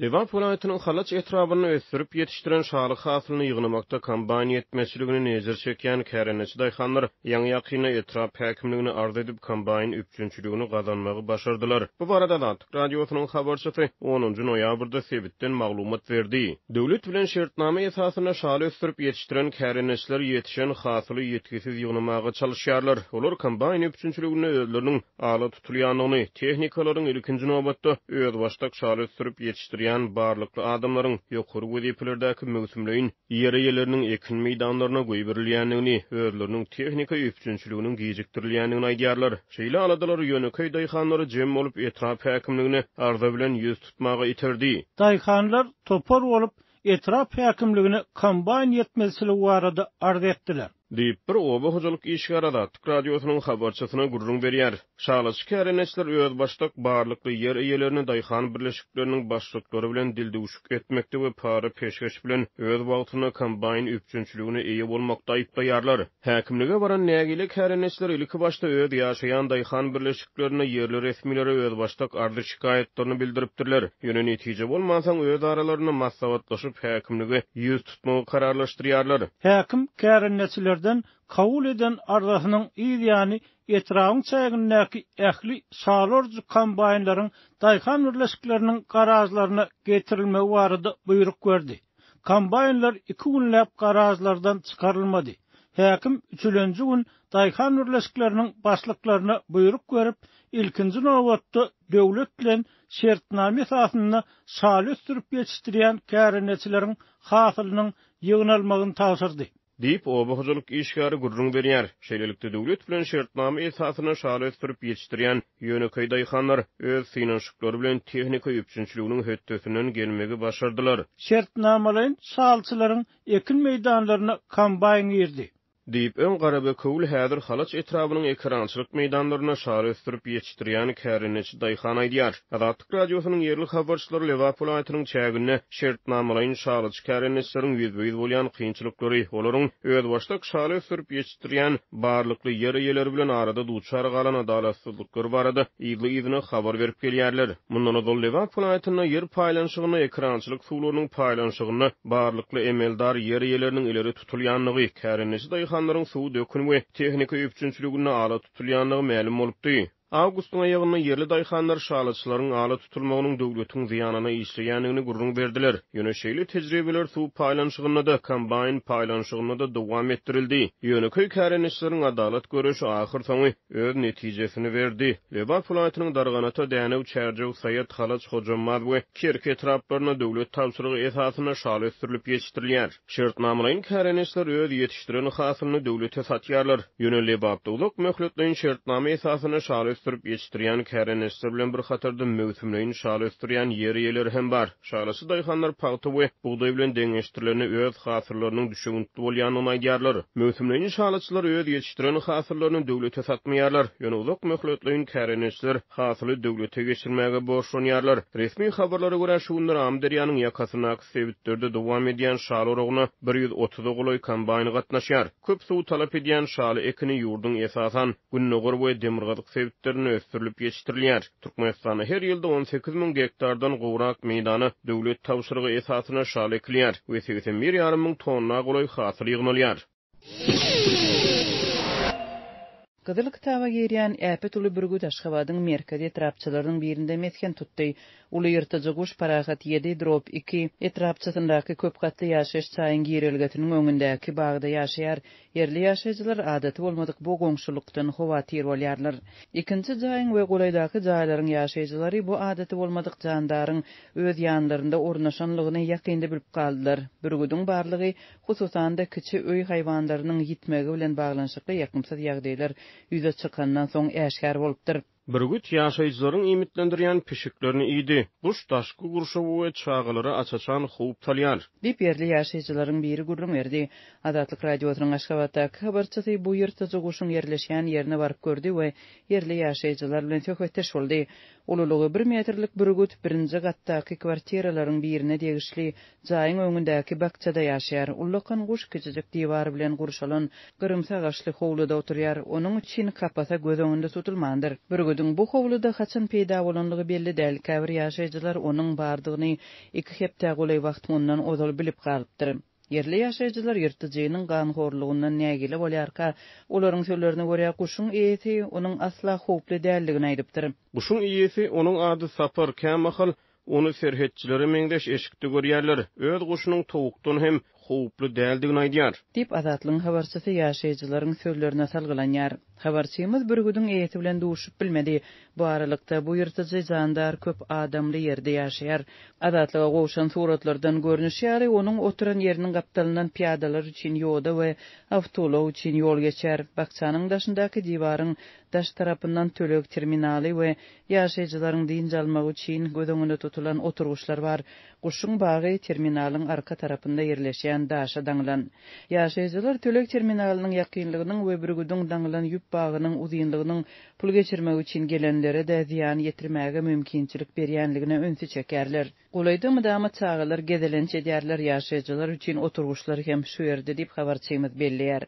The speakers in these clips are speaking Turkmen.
Liverpool aýtynyň halaç etrabyny ösürip ýetişdiren şaly hasylyny ýygnamakda kampaniýa etmeçiligini nezir çekýän kärençi daýhanlar ýaňy ýakyna etrap häkimligini arz edip kampaniýa üpçünçiligini gazanmagy başardylar. Bu barada da radiosynyň habarçysy 10 noýabrda sebitden maglumat berdi. Döwlet bilen şertname esasyna şaly ösürip ýetişdiren kärençiler ýetişen hasyly ýetkisiz ýygnamagy çalışýarlar. Olar kampaniýa üpçünçiligini özleriniň ala tutulýanyny, tehnikalaryň ilkinji nobatda öz başdak şaly ösürip ýetişdirýän barlykly adamlaryň ýokary wezipelerdäki mösümleýin ýere ýerleriniň ekin meýdanlaryna goýberilýändigini, özleriniň tehnika üpçünçiliginiň gijikdirilýändigini aýdýarlar. Şeýle aladalar ýöneköy daýhanlary jem bolup etrap häkimligini arza bilen ýüz tutmagy iterdi. Daýhanlar topar bolup etrap häkimligini kampaniýa etmeçiligi barada arz etdiler. Diýip bir oba hojalyk işgara da radiosynyň habarçysyna gurrun berýär. Şalyçy kärençler öz başdak barlykly ýer eýelerini daýhan birleşikleriniň başlyklary bilen dildewşik etmekde we para peşgeş bilen öz wagtyna kampaniýa üpçünçiligine eýe bolmakda aýplaýarlar. Häkimlige baran nägile kärençler ilki başda öz ýaşaýan daýhan birleşiklerine ýerli resmileri öz başdak ardy şikaýetlerini bildiripdirler. Ýöne netije bolmasaň öz aralaryna maslahatlaşyp häkimlige ýüz tutmagy kararlaşdyrýarlar. Häkim kärençler kabul eden arzasynyň ýa-ni etragyň çägindäki ähli şalorjy kampaniýalaryň daýhan birleşikleriniň garazlaryna getirilmegi barada buyruk berdi. Kampaniýalar 2 günläp garazlardan çykarylmady. Häkim 3-nji gün daýhan birleşikleriniň başlyklaryna buyruk berip, ilkinji nobatda döwlet bilen şertname esasyna şaly ösürip ýetişdirýän kärençileriň hasylynyň ýygnalmagyny tapşyrdy. Diýip oba hojalyk işgary gurrun berýär. Şeýlelikde döwlet bilen şertname esasyna şaly ösürip ýetişdirýän ýöneköy daýhanlar öz finanşyklary bilen tehnika üpçünçiliginiň hötdesinden gelmegi başardylar. Şertnamalaryň şalçylaryň ekin meýdanlaryna kampaniýa girdi. Diýip öň garaby köwül häzir halaç etrabynyň ekrançylyk meýdanlaryna şaly ösürip ýetişdirýän kärençi daýhan aýdýar. Azatlyk radiosynyň ýerli habarçylary Liverpool aýtynyň çägine şertnamalaryň şalyçy kärençileriň ýüzbeýiz bolýan kynçylyklary, olaryň öz başdak şaly ösürip ýetişdirýän barlykly ýer eýeleri bilen arada duçar galan adalatsızlyklary barada ýyly-ýylyna habar berip gelýärler. Mundan öňe Liverpool aýtynyň ýer paýlanşygyny, ekrançylyk suwlarynyň paýlanşygyny barlykly emeldar ýer eýeleriniň ileri tutulýanlygy, kärençi daýhanlaryň suw dökünme tehnika üpçünçiligine ala tutulýanlygy ma'lum bolupdy. Awgustyň aýagyna ýerli daýhanlar şalyçylaryň ala tutulmagynyň döwletiň ziýanyna işleýänligini gurrun berdiler. Ýöne şeýle tejribeler suw paýlanşygyna da, kampaniýa paýlanşygyna da dowam etdirildi. Ýöneköy kärençileriň adalet görüşi ahyr soňy öz netijesini berdi. Liverpool aýtynyň darganata dänew çärjew Saýat Halaç Hojamad we Kerke etraplaryna döwlet tapşyrygy esasyna şaly ösürilip ýetişdirilýär. Şertnamalaryň kärençler öz ýetişdiren hasylyny döwlete satýarlar. Ýöne Liverpool uluk möhletleýin şertname esasyna şaly ösürip ýetişdirýän kärençler bilen bir hatarda mösümleýin şaly östirýän ýer eýeleri hem bar. Şalyçy daýhanlar paýta we buğday bilen deňeşdirilen öz hasyllarynyň düşügünti bolýanyny aýdýarlar. Mösümleýin şalyçylar öz ýetişdiren hasyllaryny döwlete satmaýarlar. Ýöne uluk möhletleýin kärençler hasyly döwlete geçirmäge borçlanýarlar. Resmi habarlara görä şu günler Amderýanyň ýakasyna sebitderde dowam edýän şaly uruguna 130 goly kampaniýa gatnaşýar. Köp suw talap edýän şaly ekini ýurduň esasan günnäger we demirgazyk sebitlerini ösürilip ýetişdirilýär. Türkmenistana her ýylda 18 000 hektardan gowrak meýdany döwlet tapşyrygy esasyna şaly ekilýär we 81,5 000 tonna goly hasyl ýygnalýar. Gyzyl kitaba girýän Äpet uly Bürgüt Aşgabatyň merkezi etrapçylarynyň birinde mesken tutdy. Uly ýyrtyjy guş parahat 7-2 etrapçysyndaky köp gatly ýaşaýyş çaýyn girilgetiniň öňündäki bagda ýaşaýar. Yerli ýaşaýjylar adaty bolmadyk bu goňşulykdan howatyr bolýarlar. Ikinji jaýyň we golaýdaky jaýlaryň ýaşaýjylary bu adaty bolmadyk jandaryň öz ýanlarynda ornaşanlygyny ýakynda bilip kaldylar. Bürgüdiň barlygy hususan da kiçi öý haýwanlarynyň ýitmegi bilen baglanşykly ýakymsız ýagdaýlar ýüze çykandan soň äşkar bolupdyr. Bürgüt ýaşaýjylaryň ümitlendirýän pişiklerini ýydy. Guş daşky gurşawy we çağılary açaçan howp talýar. Diýip yerli ýaşaýjylaryň biri gurrun berdi. Azatlyk radiosynyň Aşgabatdaky habarçysy bu ýyrtyjy guşyň ýerleşýän ýerine baryp gördi we yerli ýaşaýjylar bilen söhbetdeş boldy. Ululuğu 1 metrlik bürgüt birinji gatdaky kwartiralaryň birine degişli jaýyň öňündäki bakçada ýaşaýar. Ullakan guş kiçijik diýwar bilen gurşalan gyrymsa gaşly howluda oturýar. Onuň için kapasa göz öňünde tutulmandyr. Bürgüdüň bu howluda haçan peýda bolanlygy belli däl. Käbir ýaşaýjylar onuň bardygyny 2 hepde golay wagt mundan ozal bilip galypdyr. Yerli ýaşaýjylar ýyrtyjynyň ganhorlugyndan nägili bolýarka, olaryň sözlerine görä kuşuň eýeti onuň asla howply däldigini aýdypdyr. Kuşuň eýeti onuň ady Sapar kämahal, onu serhetçileri meňdeş eşikde görýärler. Öz kuşunyň towukdan hem howply däldigini aýdýar. Dip Azatlyň habarçysy ýaşaýjylaryň sözlerine salgylanýar. Habarçymyz bürgüdüň eýeti bilen duşup bilmedi. Bu aralykda bu ýyrtyjy jandar köp adamly ýerde ýaşaýar. Azatlyga gowşan suratlardan görnüşýär, onuň oturan ýeriniň gapdalyndan piýadalar üçin ýoda we awtolog üçin ýol geçer. Bakçanyň daşyndaky diýwaryň daş tarapyndan tölek terminaly we ýaşaýjylaryň diňji almak üçin gödöňünde tutulan oturguşlar bar. Kuşuň bagy terminalyň arka tarapynda ýerleşýän daşa daňlan. Ýaşaýjylar tölek terminalynyň ýakynlygynyň we bürgüdüň daňlan ýüp bagynyň uzynlygynyň pul geçirmek üçin gelenlere de ziýan ýetirmäge mümkinçilik berýänligine öňsü çekerler. Golayda mydama çağalar gedelençe edýärler, ýaşaýjylar üçin oturguşlar hem şu ýerde diýip habarçymyz belliýär.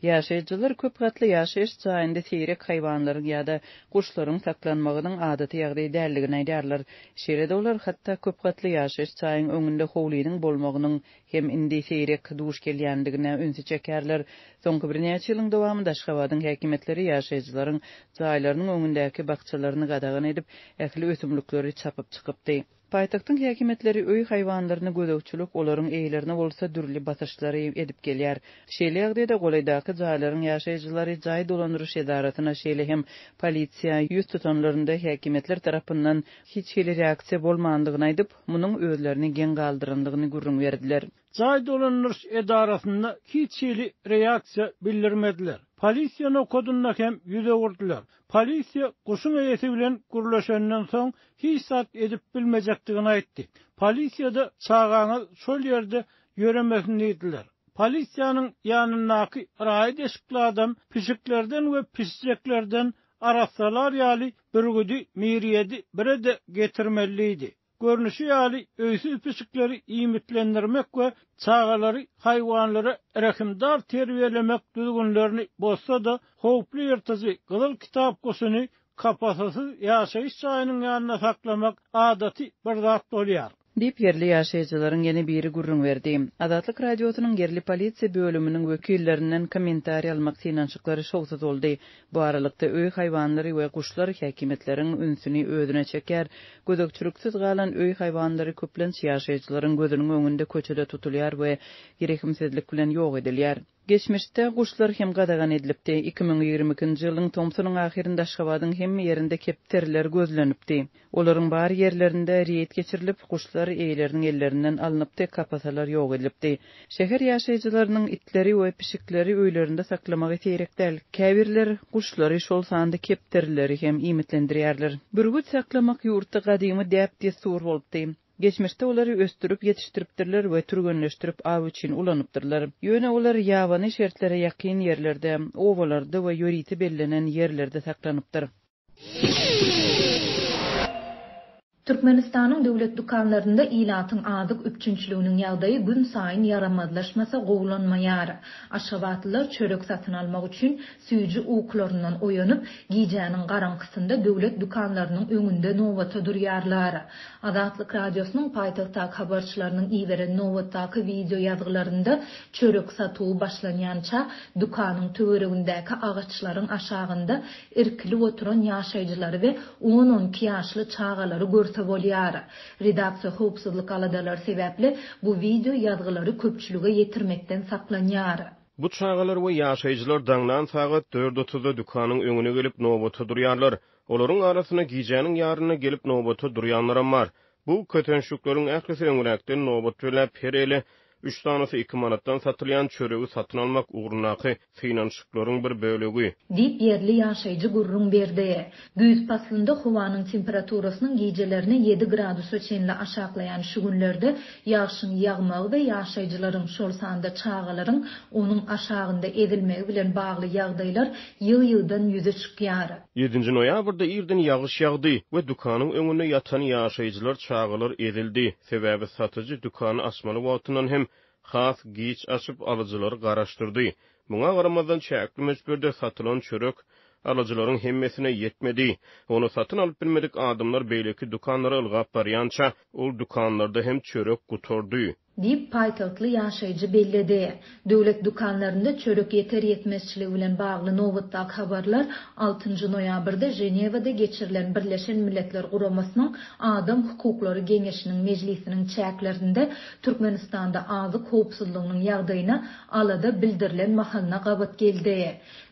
Ýaşaýjylar köp gatly ýaşaýyş jaýynda seýrek haýwanlaryň ýa-da kuşlaryň saklanmagynyň adaty ýagdaý däldigini aýdýarlar. Şeýle olar hatda köp gatly ýaşaýyş jaýyň öňünde howlynyň bolmagynyň hem indi seýrek duş gelýändigine öňsü çekerler. Soňky bir näçe ýylyň dowamında Aşgabatyň häkimetleri ýaşaýjylaryň jaýlarynyň öňündäki bakçalaryny gadagan edip, ähli ösümlikleri çapyp çykypdy. Paýtagtyň häkimetleri öý haýwanlaryny gödökçülük olaryň eýlerine bolsa dürli batyşlary edip gelýär. Şeýle ýagdaýda golaydaky jaýlaryň ýaşaýjylary jaý dolandyryş edaratyna şeýle hem polisiýa ýüz tutanlarynda häkimetler tarapyndan hiç hili reaksiýa bolmandygyny aýdyp, munyň özlerini geň galdyryndygyny gurrun berdiler. Jaý dolandyryş edarasynda hiç hili reaksiýa bildirmediler. Polisiýany kodundan hem ýüze vurdular. Polisiýa kuşuň eýeti bilen gurlaşandan soň hiç sat edip bilmejekdigini aýtdy. Polisiýada çağaňy şol ýerde ýöremekini diýdiler. Polisiýanyň ýanyndaky raýat eşikli adam pişiklerden we pisjeklerden arasalar ýaly bürgüdi miriyedi birede getirmeliydi. Görnüşi ýaly öýsü pişikleri iýmitlendirmek we çağalary haýwanlara rahimdar terbiýelemek düzgünlerini bolsa da howply ýyrtyjy gyzyl kitap goşuny kapasasy ýaşaýyş jaýynyň ýanyna saklamak adaty bir zat bolýar. Dip yerli ýaşaýjylaryň ýene biri gurrun berdi. Adatlyk radiosynyň yerli polisiýa bölüminiň wekillerinden kommentariýa almak synançyklary şowsuz boldy. Bu aralykda öý haýwanlary we kuşlar häkimetleriň ünsüni özüne çeker. Gödökçüliksiz galan öý haýwanlary köplenç ýaşaýjylaryň gözüniň öňünde köçede tutulýar we gerekimsizlik bilen ýok edilýär. Geçmişte kuşlar hem gadagan edilipdi. 2022-nji ýylyň Tomsunyň ahirinde Aşgabatyň hemme ýerinde kepterler gözlenipdi. Olaryň bar ýerlerinde riýet geçirilip, kuşlar eýleriniň ellerinden alınıpdy, kapasalar ýok edilipdi. Şäher ýaşaýjylarynyň itleri we pişikleri öýlerinde saklamagy teýrek däl. Käbirler kuşlary şol sanda kepterleri hem iýmitlendirýärler. Bürgüt saklamak ýurty gadymy däp destur bolupdy. Geçmişte olary östürüp yetiştiripdirler we türgenleştirip av üçin ulanypdyrlar. Ýöne olar ýabany şertlere ýakyn ýerlerde, owalarda we ýöriti bellenen ýerlerde saklanypdyr. Türkmenistanyň döwlet dukanlarynda ilatyň azyk üçinçiliginiň ýagdaýy gün saýyn ýaramazlaşmasa gowlanmaýar. Aşgabatlylar çörek satyn almak üçin süýji uwklaryndan oýanyp, giýjäniň garaňkysynda döwlet dukanlarynyň öňünde nowata durýarlar. Azatlyk radiosynyň paýtagtdaky habarçylarynyň iýberen nowatdaky video ýazgylarynda çörek satygy başlanýança dukanyň töweregindäki agaçlaryň aşagynda irkili oturan ýaşaýjylary we 10-12 ýaşly çağalary bolýar. Redaksiýa howpsuzlyk aladalar sebäpli bu video ýazgylary köpçülüge ýetirmekden saklanýar. Bu çağalar we ýaşaýjylar daňlan sagat 4:30-da dukanyň öňüne gelip nowata durýarlar. Olaryň arasyna giýjäniň ýaryna gelip nowata durýanlar bar. Bu kötenşükleriň ählisi öňürekden nowat bilen perele 3 tanysy 2 manatdan satylýan çöregi satyn almak ugrunaqy finansyklaryň bir bölegi. Dip yerli ýaşaýjy gurrun berdi. Güz paslynda howanyň temperaturasynyň gecelerine 7 gradusy çenli aşaklayan şu günlerde ýağşyň ýagmagy we ýaşaýjylaryň şol sanda çağalaryň onuň aşagynda edilmegi bilen bagly ýagdaýlar ýyl-ýyldan ýüze çykýar. 7 noýabrda ýerden ýağış ýagdy we dukanyň öňünde ýatan ýaşaýjylar çağalar edildi. Sebäbi satyjy dukany asmaly wagtyndan hem has giç açyp alyjylary garaşdyrdy. Muňa garamazdan çäkli meşberde satylan çörek alyjylaryň hemmesine ýetmedi. Onu satyn alyp bilmedik adamlar beýleki dukanlara ylgap barýança ol dukanlarda hem çörek gutordy. Dip paýtagtly ýaşaýjy belledi. Döwlet dukanlarynda çörek ýeter ýetmezçiligi bilen bagly nowatdaky habarlar 6 noýabrda Jenewada geçirilen Birleşen Milletler Guramasynyň Adam Hukuklary Geňeşiniň mejlisiniň çäklerinde Türkmenistanda azyk howpsuzlygynyň ýagdaýyna alada bildirilen mahalna gabat geldi.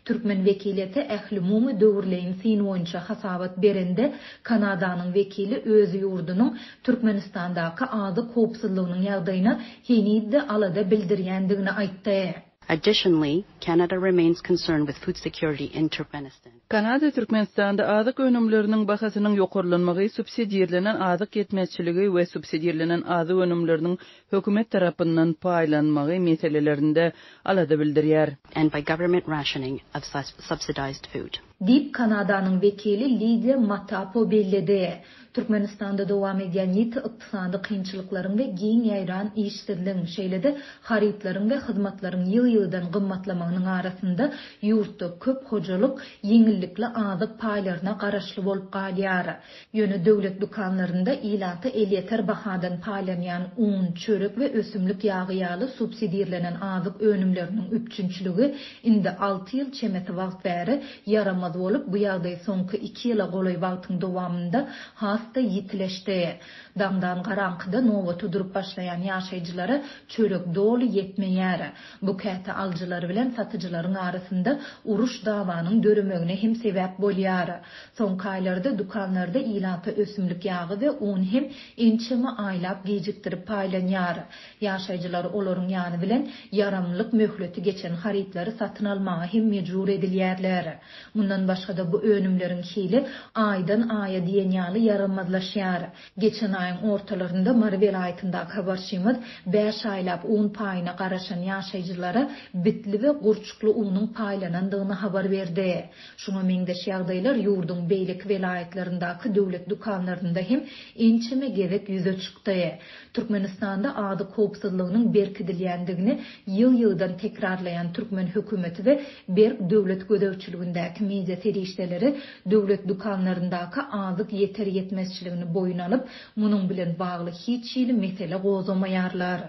Türkmen vekileti ähli mumy döwürleýin sin boýunça hasabat berende Kanadanyň vekili öz ýurdunyň Türkmenistandaky azyk howpsuzlygynyň ýagdaýyna henide alada bildirýändigini aýtdy. Additionally, Canada remains concerned with food security in Turkmenistan. Kanada Türkmenistanda azyk önümleriniň bahasynyň ýokarlanmagy, subsidiýerlenen azyk ýetmezçiligi we subsidiýerlenen azyk önümleriniň hökümet tarapyndan paýlanmagy meselelerinde alada bildirýär. And by government rationing of subsidized food. Dip Kanadanyň vekili Lydia Matapo belledi. Türkmenistanda dowam edýän ýeti ykdysady kynçylyklaryň we giň ýaýran işsizligiň şeýlede harytlaryň we hyzmatlaryň ýyl-ýyldan gymmatlamagynyň arasynda ýurtda köp hojalyk ýeňillikli azyk paýlaryna garaşly bolup galýar. Ýöne döwlet dukanlarynda ýylaty elýeter bahadan paýlanýan un, çörek we ösümlik ýagy ýaly subsidiýerlenen azyk önümleriniň üpçünçiligi indi 6 ýyl çemeti wagt bäri yaramaz bolup bu ýagdaý soňky 2 ýyla golay wagtyň dowamında hasta yitileşdi. Damdan garankyda nowaty durup başlayan ýaşaýjylara çörek dolu ýetmeýär. Bu käte aljylary bilen satyjylaryň arasynda uruş dawanyň dörümegine hem sebäp bolýar. Soňky aýlarda dukanlarda ýylaty ösümlik ýagy we un hem ençeme aýlap gejikdirip paýlanýar. Ýaşaýjylar olaryň ýany bilen yaramlyk möhleti geçen harytlary satyn almagy hem mejbur edilýärler. Mundan başga da bu önümleriň hili aýdan aýa diýen ýaly yaramazlaşýar. Geçen aýyň ortalarynda Mari welaýatyndaky habarçymyz 5 aýlap un paýyna garaşan ýaşaýjylara bitli we gurçukly unyň paýlanandygyny habar berdi. Şoňa meňdeş ýagdaýlar ýurdun beýlik welaýatlaryndaky döwlet dukanlarynda hem ençeme gewek ýüze çykdy. Türkmenistanda azyk howpsuzlygynyň berkidilýändigini ýyl-ýyldan tekrarlayan Türkmen hökümeti we berk döwlet gödäwçiligindäki media serişdeleri döwlet dukanlaryndaky azyk ýeter ýetmezçiligini boyun alyp, munyň bilen bagly hiç ýyly mesele gozamaýarlar.